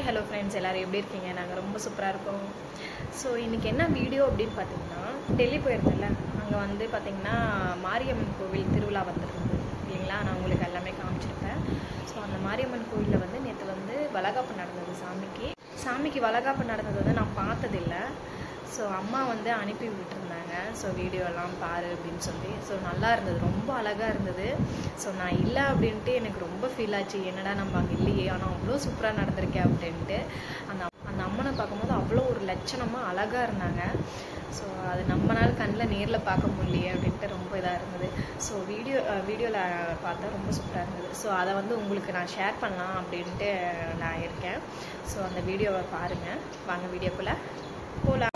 Hi hello friends, எல்லோரும் எப்படி இருக்கீங்க? நாங்கள் ரொம்ப சூப்பராக இருக்கோம். ஸோ இன்றைக்கி என்ன வீடியோ அப்படின்னு பார்த்தீங்கன்னா, டெல்லி போயிருந்தேன்ல, அங்கே வந்து பார்த்திங்கன்னா மாரியம்மன் கோவில் திருவிழா வந்துருக்குது இல்லைங்களா? நான் உங்களுக்கு எல்லாமே காமிச்சிருப்பேன். ஸோ அந்த மாரியம்மன் கோவிலில் வந்து நேற்று வந்து வளகாப்பு நடந்தது. சாமிக்கு வளகாப்பு நடந்தது வந்து நான் பார்த்ததில்லை. ஸோ அம்மா வந்து அனுப்பி விட்டுருந்தாங்க. ஸோ வீடியோலாம் பாரு அப்படின்னு சொல்லி. ஸோ நல்லா இருந்தது, ரொம்ப அழகாக இருந்தது. ஸோ நான் இல்லை அப்படின்ட்டு எனக்கு ரொம்ப ஃபீல் ஆச்சு. என்னடா நம்ம அங்கே இல்லையே, ஆனால் அவ்வளோ சூப்பராக நடந்திருக்கேன் அப்படின்ட்டு. அந்த அம்மனை பார்க்கும்போது அவ்வளோ ஒரு லட்சணமாக அழகாக இருந்தாங்க. ஸோ அது நம்மளால் கண்ணில் நேரில் பார்க்க முடியலையே அப்படின்ட்டு ரொம்ப இதாக இருந்தது. ஸோ வீடியோவில் பார்த்தா ரொம்ப சூப்பராக இருந்தது. ஸோ அதை வந்து உங்களுக்கு நான் ஷேர் பண்ணலாம் அப்படின்ட்டு நான் இருக்கேன். ஸோ அந்த வீடியோவை பாருங்கள். வாங்க வீடியோக்குள்ளே போகலாம்.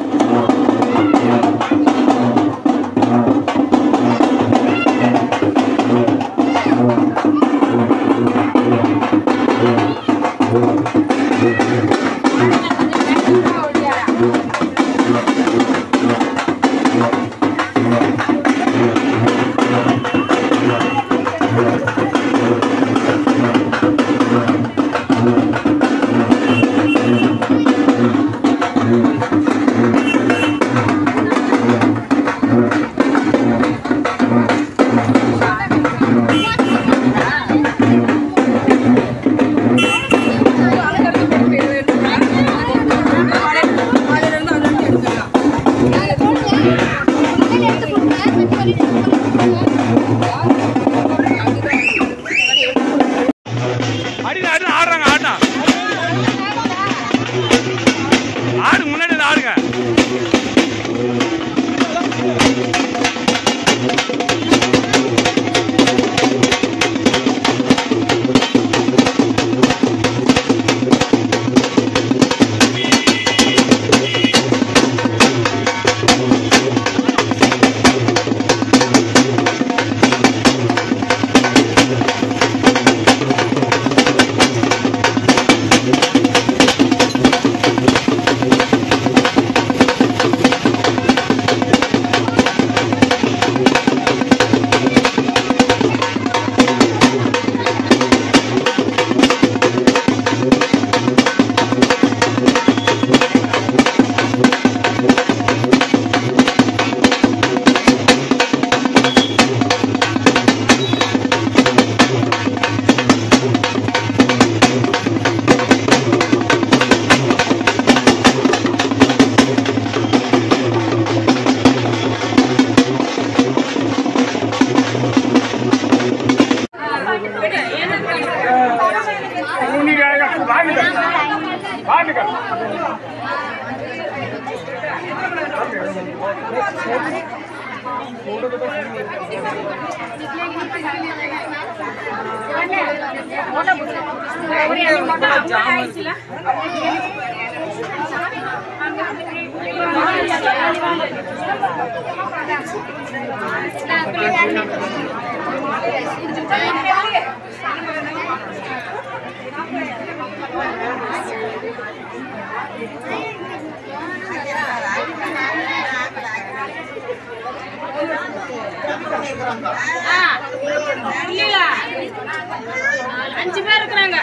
அஞ்சு பேர் இருக்கிறாங்க.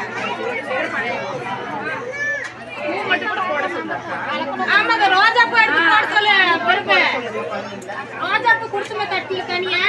ஆமாங்க, ரோஜாப்பூ எடுத்து போட சொல்லு. பொறுப்பு ரோஜாப்பூ குடுத்துமே தட்டில தனியா.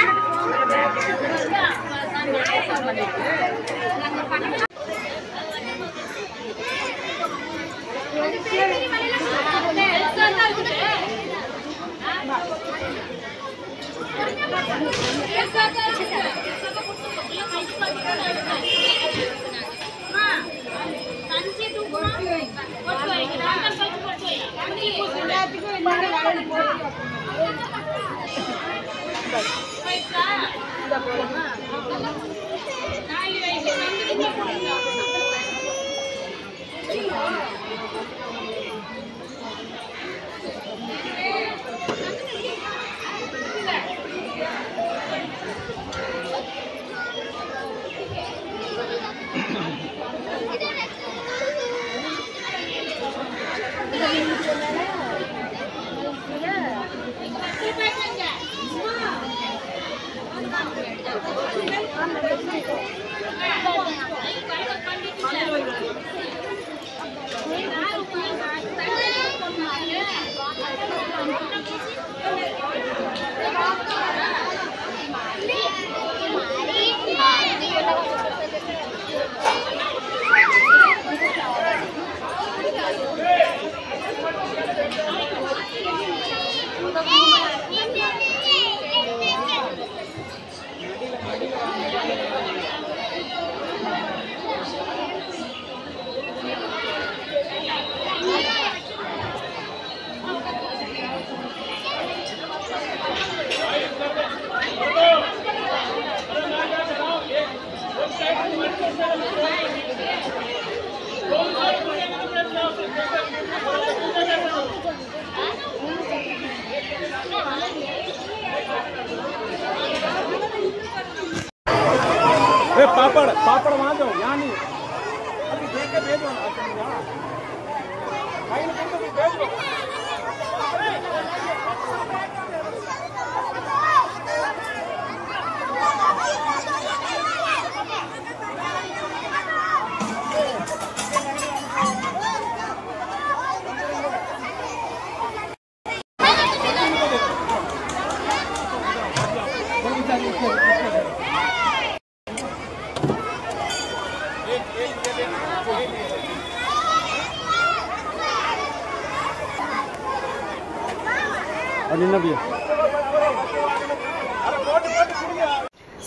पापड़ वहां दो यहाँ नहीं अभी देख के भेजो ना भाई ने तो भेज दो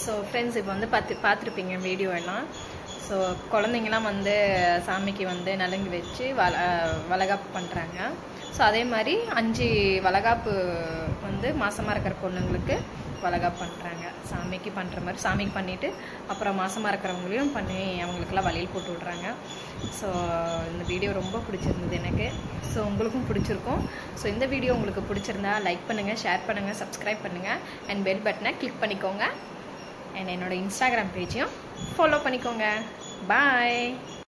ஸோ ஃப்ரெண்ட்ஸ் இப்போ வந்து பார்த்துருப்பீங்க வீடியோ எல்லாம். ஸோ குழந்தைங்களாம் வந்து சாமிக்கு வந்து நலுங்கு வச்சு வளகாப்பு பண்ணுறாங்க. ஸோ அதே மாதிரி 5 வளகாப்பு வந்து மாசமாக இருக்கிற பொண்ணுங்களுக்கு வளகாப்பு பண்ணுறாங்க. சாமிக்கு பண்ணுற மாதிரி சாமிக்கு பண்ணிவிட்டு அப்புறம் மாசமாக இருக்கிறவங்களையும் பண்ணி அவங்களுக்கெல்லாம் வளையல் போட்டு விட்றாங்க. ஸோ இந்த வீடியோ ரொம்ப பிடிச்சிருந்தது எனக்கு. ஸோ உங்களுக்கும் பிடிச்சிருக்கும். ஸோ இந்த வீடியோ உங்களுக்கு பிடிச்சிருந்தா லைக் பண்ணுங்கள், ஷேர் பண்ணுங்கள், சப்ஸ்கிரைப் பண்ணுங்கள் அண்ட் பெல் பட்டனை கிளிக் பண்ணிக்கோங்க. அண்ட் என்னோட இன்ஸ்டாகிராம் பேஜையும் ஃபாலோ பண்ணிக்கோங்க. பாய்.